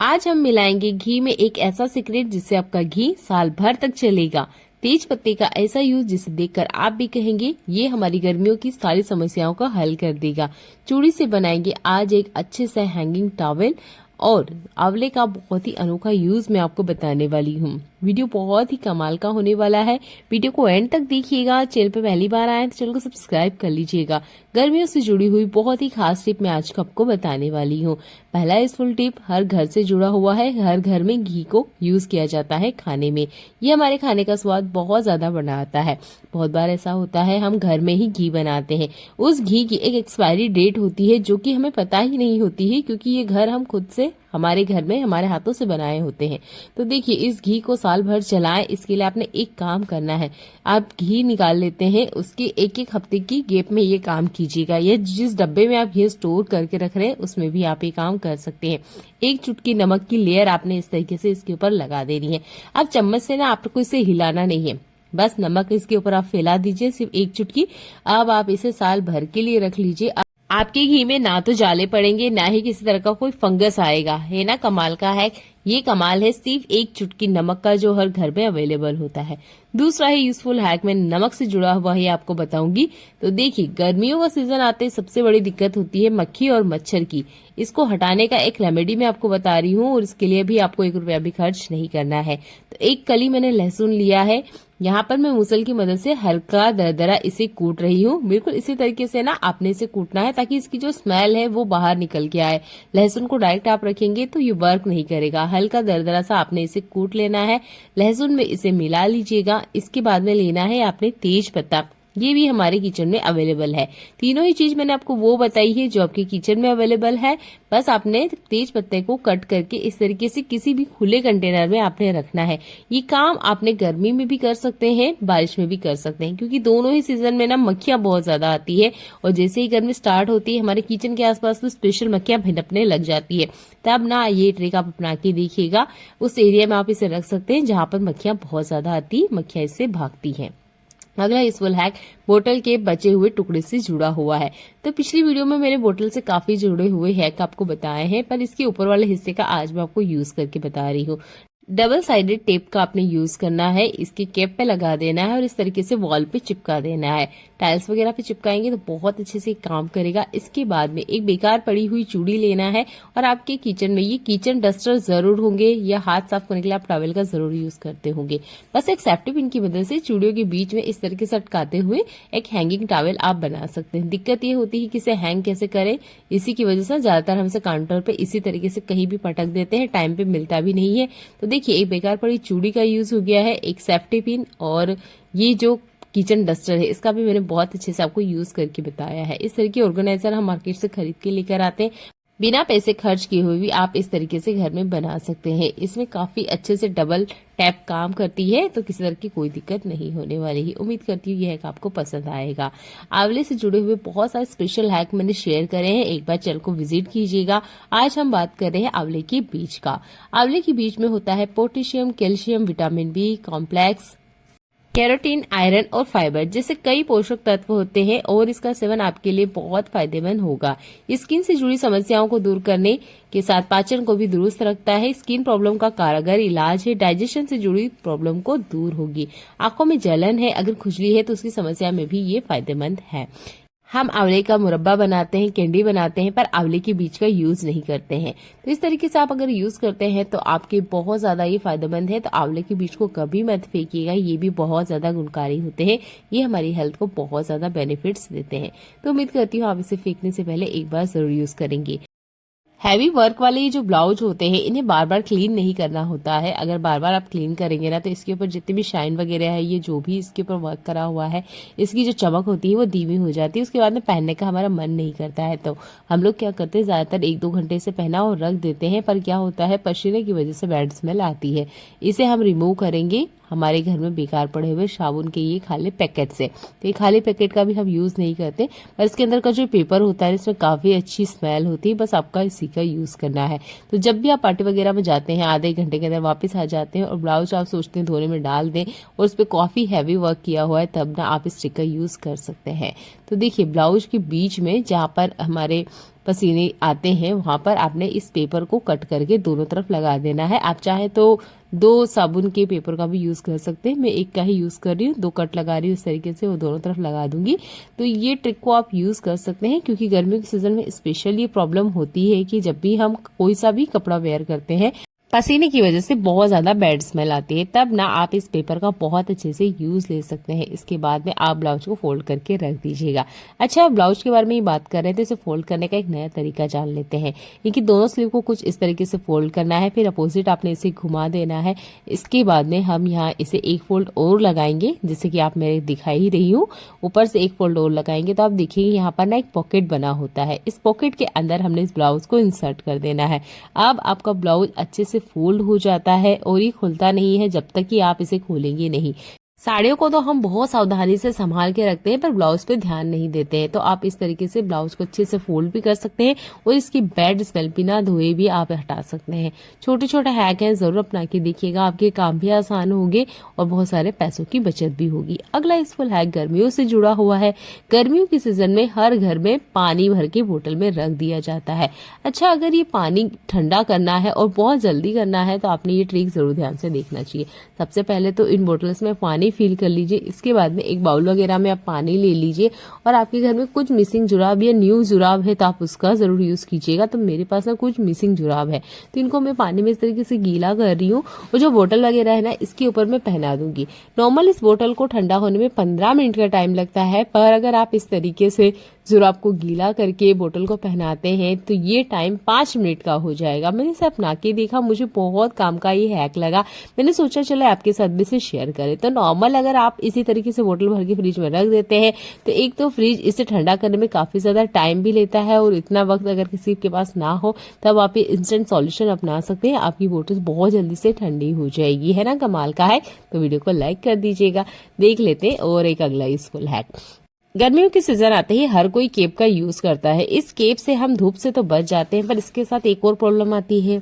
आज हम मिलाएंगे घी में एक ऐसा सीक्रेट जिससे आपका घी साल भर तक चलेगा। तेज पत्ते का ऐसा यूज जिसे देखकर आप भी कहेंगे ये हमारी गर्मियों की सारी समस्याओं का हल कर देगा। चूड़ी से बनाएंगे आज एक अच्छे से हैंगिंग टॉवेल और आंवले का बहुत ही अनोखा यूज मैं आपको बताने वाली हूँ। वीडियो बहुत ही कमाल का होने वाला है। वीडियो को एंड तक देखिएगा। चैनल पे पहली बार आए तो चैनल को सब्सक्राइब कर लीजिएगा। गर्मियों से जुड़ी हुई बहुत ही खास टिप मैं आज आपको बताने वाली हूँ। पहला यूजफुल टिप हर घर से जुड़ा हुआ है। हर घर में घी को यूज किया जाता है खाने में। ये हमारे खाने का स्वाद बहुत ज्यादा बढ़ाता है। बहुत बार ऐसा होता है हम घर में ही घी बनाते हैं। उस घी की एक एक्सपायरी डेट होती है जो कि हमें पता ही नहीं होती है, क्योंकि ये घर हम खुद से हमारे घर में हमारे हाथों से बनाए होते हैं। तो देखिए, इस घी को साल भर चलाएं, इसके लिए आपने एक काम करना है। आप घी निकाल लेते हैं, उसके एक एक हफ्ते की गैप में ये काम कीजिएगा। ये जिस डब्बे में आप घी स्टोर करके रख रहे हैं उसमें भी आप ये काम कर सकते हैं। एक चुटकी नमक की लेयर आपने इस तरीके से इसके ऊपर लगा देनी है। अब चम्मच से ना आपको इसे हिलाना नहीं है, बस नमक इसके ऊपर आप फैला दीजिए, सिर्फ एक चुटकी। अब आप इसे साल भर के लिए रख लीजिए। आपके घी में ना तो जाले पड़ेंगे, ना ही किसी तरह का कोई फंगस आएगा। है ना कमाल का है। ये कमाल है सिर्फ एक चुटकी नमक का जो हर घर में अवेलेबल होता है। दूसरा है यूजफुल हैक, मैं नमक से जुड़ा हुआ ही आपको बताऊंगी। तो देखिए, गर्मियों का सीजन आते सबसे बड़ी दिक्कत होती है मक्खी और मच्छर की। इसको हटाने का एक रेमेडी मैं आपको बता रही हूँ और इसके लिए भी आपको 1 रुपया भी खर्च नहीं करना है। तो एक कली मैंने लहसुन लिया है। यहाँ पर मैं मुसल की मदद से हल्का दरदरा इसे कूट रही हूँ। बिल्कुल इसी तरीके से ना आपने इसे कूटना है ताकि इसकी जो स्मेल है वो बाहर निकल के आए। लहसुन को डायरेक्ट आप रखेंगे तो ये वर्क नहीं करेगा। हल्का दरदरा सा आपने इसे कूट लेना है। लहसुन में इसे मिला लीजिएगा। इसके बाद में लेना है आपने तेज पत्ता। ये भी हमारे किचन में अवेलेबल है। तीनों ही चीज मैंने आपको वो बताई है जो आपके किचन में अवेलेबल है। बस आपने तेज पत्ते को कट करके इस तरीके से किसी भी खुले कंटेनर में आपने रखना है। ये काम आपने गर्मी में भी कर सकते हैं, बारिश में भी कर सकते हैं, क्योंकि दोनों ही सीजन में ना मक्खियां बहुत ज्यादा आती है। और जैसे ही गर्मी स्टार्ट होती है हमारे किचन के आसपास तो स्पेशल मक्खियां भिनकने लग जाती है। तब ना ये ट्रिक आप अपना के देखिएगा। उस एरिया में आप इसे रख सकते हैं जहां पर मक्खियां बहुत ज्यादा आती है, मक्खियां इससे भागती हैं। अगला यूजफुल हैक बोतल के बचे हुए टुकड़े से जुड़ा हुआ है। तो पिछली वीडियो में मैंने बोतल से काफी जुड़े हुए हैक आपको बताए हैं, पर इसके ऊपर वाले हिस्से का आज मैं आपको यूज करके बता रही हूँ। डबल साइडेड टेप का आपने यूज करना है। इसके कैप पे लगा देना है और इस तरीके से वॉल पे चिपका देना है। टाइल्स वगैरह पे चिपकाएंगे तो बहुत अच्छे से काम करेगा। इसके बाद में एक बेकार पड़ी हुई चूड़ी लेना है और आपके किचन में ये किचन डस्टर जरूर होंगे या हाथ साफ करने के लिए आप टॉवेल का जरूर यूज करते होंगे। बस एक सेफ्टी पिन की मदद से चूड़ियों के बीच में इस तरीके से अटकाते हुए एक हैंगिंग टॉवेल आप बना सकते हैं। दिक्कत ये होती है कि इसे हैंग कैसे करें, इसी की वजह से ज्यादातर हम इसे काउंटर पे इसी तरीके से कहीं भी पटक देते हैं, टाइम पे मिलता भी नहीं है। तो देखिए, एक बेकार पड़ी चूड़ी का यूज हो गया है, एक सेफ्टी पिन और ये जो किचन डस्टर है इसका भी मैंने बहुत अच्छे से आपको यूज करके बताया है। इस तरह के ऑर्गेनाइजर हम मार्केट से खरीद के लेकर आते हैं। बिना पैसे खर्च किए हुए भी आप इस तरीके से घर में बना सकते हैं। इसमें काफी अच्छे से डबल टैप काम करती है, तो किसी तरह की कोई दिक्कत नहीं होने वाली है। उम्मीद करती हूँ यह हैक आपको पसंद आएगा। आंवले से जुड़े हुए बहुत सारे स्पेशल हैक मैंने शेयर करे हैं, एक बार चैनल को विजिट कीजिएगा। आज हम बात कर रहे हैं आंवले के बीज का। आंवले के बीज में होता है potassium, calcium, vitamin B complex, carotene, iron और फाइबर जैसे कई पोषक तत्व होते हैं और इसका सेवन आपके लिए बहुत फायदेमंद होगा। स्किन से जुड़ी समस्याओं को दूर करने के साथ पाचन को भी दुरुस्त रखता है। स्किन प्रॉब्लम का कारगर इलाज है। डाइजेशन से जुड़ी प्रॉब्लम को दूर होगी। आंखों में जलन है, अगर खुजली है तो उसकी समस्या में भी ये फायदेमंद है। हम आंवले का मुरब्बा बनाते हैं, कैंडी बनाते हैं, पर आंवले के बीज का यूज नहीं करते हैं। तो इस तरीके से आप अगर यूज करते हैं तो आपके बहुत ज्यादा ये फायदेमंद है। तो आंवले के बीज को कभी मत फेंकिएगा, ये भी बहुत ज्यादा गुणकारी होते हैं। ये हमारी हेल्थ को बहुत ज्यादा बेनिफिट्स देते हैं। तो उम्मीद करती हूँ आप इसे फेंकने से पहले एक बार जरूर यूज करेंगे। हैवी वर्क वाले ये जो ब्लाउज होते हैं इन्हें बार बार क्लीन नहीं करना होता है। अगर बार बार आप क्लीन करेंगे ना तो इसके ऊपर जितनी भी शाइन वगैरह है, ये जो भी इसके ऊपर वर्क करा हुआ है, इसकी जो चमक होती है वो धीमी हो जाती है। उसके बाद में पहनने का हमारा मन नहीं करता है। तो हम लोग क्या करते हैं, ज्यादातर 1-2 घंटे से पहना और रख देते हैं, पर क्या होता है पसीने की वजह से बैड स्मेल आती है। इसे हम रिमूव करेंगे हमारे घर में बेकार पड़े हुए साबुन के ये खाली पैकेट से। तो ये खाली पैकेट का भी हम यूज नहीं करते, पर इसके अंदर का जो पेपर होता है इसमें काफी अच्छी स्मेल होती है। बस आपका इसी का यूज करना है। तो जब भी आप पार्टी वगैरह में जाते हैं, आधे घंटे के अंदर वापस आ जाते हैं और ब्लाउज आप सोचते हैं धोने में डाल दें और उस पर काफी हैवी वर्क किया हुआ है, तब ना आप इस ट्रिक का यूज कर सकते हैं। तो देखिए, ब्लाउज के बीच में जहाँ पर हमारे पसीने आते हैं वहां पर आपने इस पेपर को कट करके दोनों तरफ लगा देना है। आप चाहे तो 2 साबुन के पेपर का भी यूज कर सकते हैं, मैं एक का ही यूज कर रही हूँ, 2 कट लगा रही हूँ इस तरीके से, वो दोनों तरफ लगा दूंगी। तो ये ट्रिक को आप यूज कर सकते हैं, क्योंकि गर्मियों के सीजन में स्पेशली ये प्रॉब्लम होती है कि जब भी हम कोई सा भी कपड़ा वेयर करते हैं पसीने की वजह से बहुत ज्यादा बैड स्मेल आती है, तब ना आप इस पेपर का बहुत अच्छे से यूज ले सकते हैं। इसके बाद में आप ब्लाउज को फोल्ड करके रख दीजिएगा। अच्छा, ब्लाउज के बारे में ही बात कर रहे थे, इसे फोल्ड करने का एक नया तरीका जान लेते हैं। इनकी दोनों स्लीव को कुछ इस तरीके से फोल्ड करना है, फिर अपोजिट आपने इसे घुमा देना है। इसके बाद में हम यहाँ इसे एक फोल्ड और लगाएंगे, जैसे कि आप मेरे दिखाई ही रही हूँ। ऊपर से एक फोल्ड और लगाएंगे तो आप देखिए यहाँ पर ना एक पॉकेट बना होता है। इस पॉकेट के अंदर हमने इस ब्लाउज को इंसर्ट कर देना है। अब आपका ब्लाउज अच्छे से फोल्ड हो जाता है और ये खुलता नहीं है जब तक कि आप इसे खोलेंगे नहीं। साड़ियों को तो हम बहुत सावधानी से संभाल के रखते हैं, पर ब्लाउज पे ध्यान नहीं देते हैं। तो आप इस तरीके से ब्लाउज को अच्छे से फोल्ड भी कर सकते हैं और इसकी बैड स्मेल बिना धोए भी आप हटा सकते हैं। छोटे छोटे हैक हैं, जरूर अपना के देखिएगा, आपके काम भी आसान होंगे और बहुत सारे पैसों की बचत भी होगी। अगला यूजफुल हैक गर्मियों से जुड़ा हुआ है। गर्मियों के सीजन में हर घर में पानी भर के बोतल में रख दिया जाता है। अच्छा, अगर ये पानी ठंडा करना है और बहुत जल्दी करना है तो आपने ये ट्रिक जरूर ध्यान से देखना चाहिए। सबसे पहले तो इन बोतल्स में पानी फिल कर लीजिए। इसके बाद में एक बाउल वगैरह में आप पानी ले लीजिए और आपके घर में कुछ मिसिंग जुराब या न्यू जुराब है तो आप उसका जरूर यूज कीजिएगा। तो मेरे पास ना कुछ मिसिंग जुराब है, तो इनको मैं पानी में इस तरीके से गीला कर रही हूँ और जो बोतल वगैरह है ना इसके ऊपर मैं पहना दूंगी। नॉर्मल इस बोतल को ठंडा होने में 15 मिनट का टाइम लगता है, पर अगर आप इस तरीके से जुराब को गीला करके बोतल को पहनाते हैं तो ये टाइम 5 मिनट का हो जाएगा। मैंने इसे अपना के देखा, मुझे बहुत काम का ये हैक लगा। मैंने सोचा चलो आपके साथ भी इसे शेयर करें। तो नॉर्मल अगर आप इसी तरीके से बोतल भर के फ्रिज में रख देते हैं तो एक तो फ्रिज इसे ठंडा करने में काफी ज्यादा टाइम भी लेता है और इतना वक्त अगर किसी के पास ना हो तब आप ये इंस्टेंट सॉल्यूशन अपना सकते हैं। आपकी बोतल बहुत जल्दी से ठंडी हो जाएगी। है ना कमाल का है? तो वीडियो को लाइक कर दीजिएगा। देख लेते हैं और एक अगला यूजफुल हैक। गर्मियों के सीजन आते ही हर कोई केप का यूज करता है। इस केप से हम धूप से तो बच जाते हैं, पर इसके साथ एक और प्रॉब्लम आती है।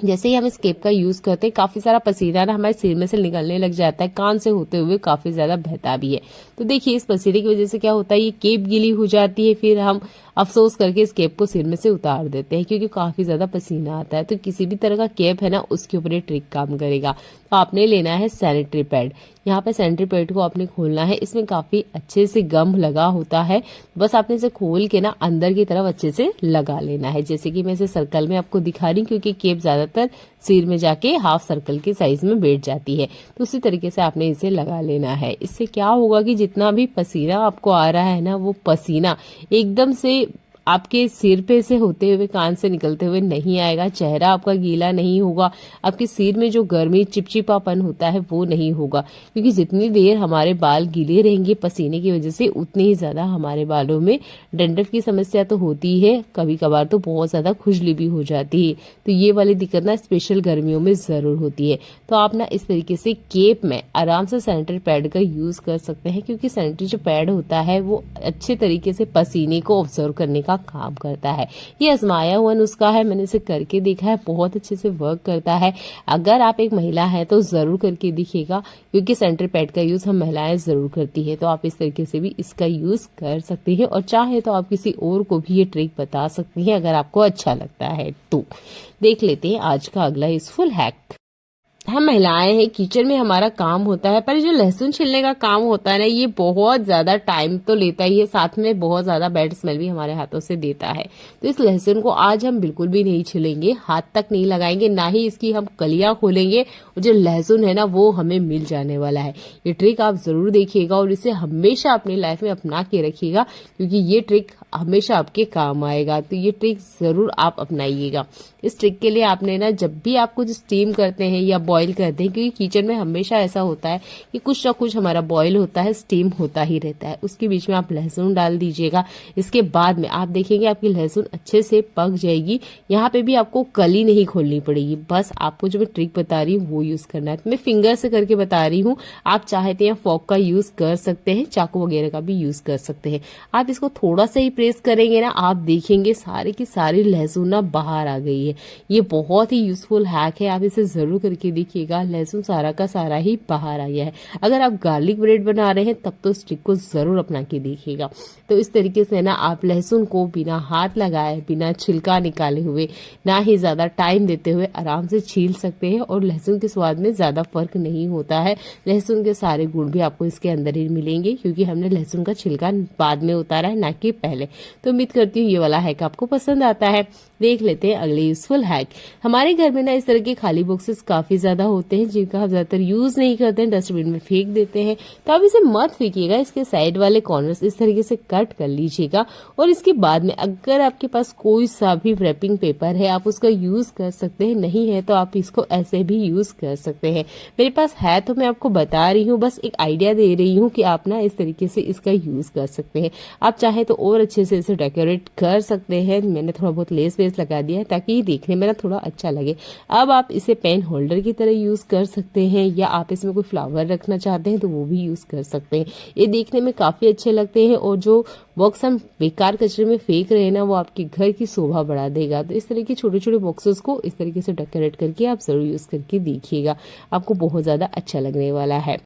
जैसे ही हम इस केप का यूज करते हैं काफी सारा पसीना ना हमारे सिर में से निकलने लग जाता है, कान से होते हुए काफी ज्यादा बहता भी है। तो देखिए इस पसीने की वजह से क्या होता है, ये केप गीली हो जाती है, फिर हम अफसोस करके इस केप को सिर में से उतार देते हैं क्योंकि काफी ज्यादा पसीना आता है। तो किसी भी तरह का केप है ना उसके ऊपर ये ट्रिक काम करेगा। तो आपने लेना है सैनिटरी पैड। यहाँ पे सैनिटरी पैड को आपने खोलना है, इसमें काफी अच्छे से गम लगा होता है। बस आपने इसे खोल के ना अंदर की तरफ अच्छे से लगा लेना है, जैसे कि मैं इसे सर्कल में आपको दिखा रही हूँ क्योंकि केप ज्यादातर सिर में जाके हाफ सर्कल के साइज में बैठ जाती है। तो उसी तरीके से आपने इसे लगा लेना है। इससे क्या होगा कि जितना भी पसीना आपको आ रहा है ना वो पसीना एकदम से आपके सिर पे से होते हुए कान से निकलते हुए नहीं आएगा। चेहरा आपका गीला नहीं होगा, आपके सिर में जो गर्मी चिपचिपापन होता है वो नहीं होगा, क्योंकि जितनी देर हमारे बाल गीले रहेंगे पसीने की वजह से उतनी ही ज्यादा हमारे बालों में डंडफ की समस्या तो होती है, कभी कभार तो बहुत ज्यादा खुजली भी हो जाती है। तो ये वाली दिक्कत ना स्पेशल गर्मियों में जरूर होती है। तो आप ना इस तरीके से केप में आराम से सैनिटरी पैड का यूज कर सकते हैं, क्योंकि सैनिटरी जो पैड होता है वो अच्छे तरीके से पसीने को ऑब्जर्व करने का काम करता है। ये आजमाया हुआ नुस्खा है, मैंने इसे करके देखा है, बहुत अच्छे से वर्क करता है। अगर आप एक महिला है तो जरूर करके दिखिएगा, क्योंकि सैनिटरी पैड का यूज हम महिलाएं जरूर करती है। तो आप इस तरीके से भी इसका यूज कर सकती हैं और चाहे तो आप किसी और को भी ये ट्रिक बता सकती हैं अगर आपको अच्छा लगता है। तो देख लेते हैं आज का अगला यूजफुल हैक। हम महिलाएं हैं, किचन में हमारा काम होता है, पर जो लहसुन छिलने का काम होता है ना ये बहुत ज्यादा टाइम तो लेता ही है, साथ में बहुत ज्यादा बैड स्मेल भी हमारे हाथों से देता है। तो इस लहसुन को आज हम बिल्कुल भी नहीं छिलेंगे, हाथ तक नहीं लगाएंगे, ना ही इसकी हम कलियां खोलेंगे, और जो लहसुन है ना वो हमें मिल जाने वाला है। ये ट्रिक आप जरूर देखिएगा और इसे हमेशा अपनी लाइफ में अपना के रखिएगा, क्योंकि ये ट्रिक हमेशा आपके काम आएगा। तो ये ट्रिक जरूर आप अपनाइएगा। इस ट्रिक के लिए आपने ना जब भी आप कुछ स्टीम करते हैं या बॉईल करते हैं, क्योंकि किचन में हमेशा ऐसा होता है कि कुछ ना कुछ हमारा बॉईल होता है, स्टीम होता ही रहता है, उसके बीच में आप लहसुन डाल दीजिएगा। इसके बाद में आप देखेंगे आपकी लहसुन अच्छे से पक जाएगी। यहाँ पे भी आपको कली नहीं खोलनी पड़ेगी, बस आपको जो मैं ट्रिक बता रही हूँ वो यूज करना है। तो मैं फिंगर से करके बता रही हूँ, आप चाहते हैं फॉर्क का यूज कर सकते हैं, चाकू वगैरह का भी यूज कर सकते हैं। आप इसको थोड़ा सा ही प्रेस करेंगे ना, आप देखेंगे सारी की सारी लहसुन ना बाहर आ गई है। ये बहुत ही यूजफुल हैक है, आप इसे जरूर करके देखिए। देखिएगा लहसुन सारा का सारा ही बाहर आ गया है। अगर आप गार्लिक ब्रेड बना रहे हैं तब तो इस ट्रिक को जरूर अपना के देखिएगा। तो इस तरीके से ना आप लहसुन को बिना हाथ लगाए, बिना छिलका निकाले हुए, ना ही ज्यादा टाइम देते हुए आराम से छील सकते हैं और लहसुन के स्वाद में ज्यादा फर्क नहीं होता है। लहसुन के सारे गुण भी आपको इसके अंदर ही मिलेंगे क्योंकि हमने लहसुन का छिलका बाद में उतारा है, ना कि पहले। तो उम्मीद करती हूँ ये वाला हैक आपको पसंद आता है। देख लेते हैं अगले यूजफुल हैक। हमारे घर में ना इस तरह के खाली बॉक्सेस काफी ज्यादा होते हैं जिनका हम ज्यादातर यूज नहीं करते हैं, डस्टबिन में फेंक देते हैं। तो आप इसे मत फेंकिएगा, इसके साइड वाले कॉर्नर्स इस तरीके से कट कर लीजिएगा और इसके बाद में अगर आपके पास कोई सा भी रैपिंग पेपर है आप उसका यूज कर सकते हैं, नहीं है तो आप इसको ऐसे भी यूज कर सकते हैं। मेरे पास है तो मैं आपको बता रही हूँ, बस एक आइडिया दे रही हूँ कि आप ना इस तरीके से इसका यूज कर सकते हैं। आप चाहे तो और अच्छे से इसे डेकोरेट कर सकते हैं। मैंने थोड़ा बहुत लेस लगा दिया है ताकि ये देखने में ना थोड़ा अच्छा लगे। अब आप इसे पेन होल्डर की तरह यूज कर सकते हैं या आप इसमें कोई फ्लावर रखना चाहते हैं तो वो भी यूज कर सकते हैं। ये देखने में काफी अच्छे लगते हैं और जो बॉक्स हम बेकार कचरे में फेंक रहे हैं ना वो आपके घर की शोभा बढ़ा देगा। तो इस तरह के छोटे छोटे बॉक्सेस को इस तरीके से डेकोरेट करके आप जरूर यूज करके देखिएगा, आपको बहुत ज्यादा अच्छा लगने वाला है।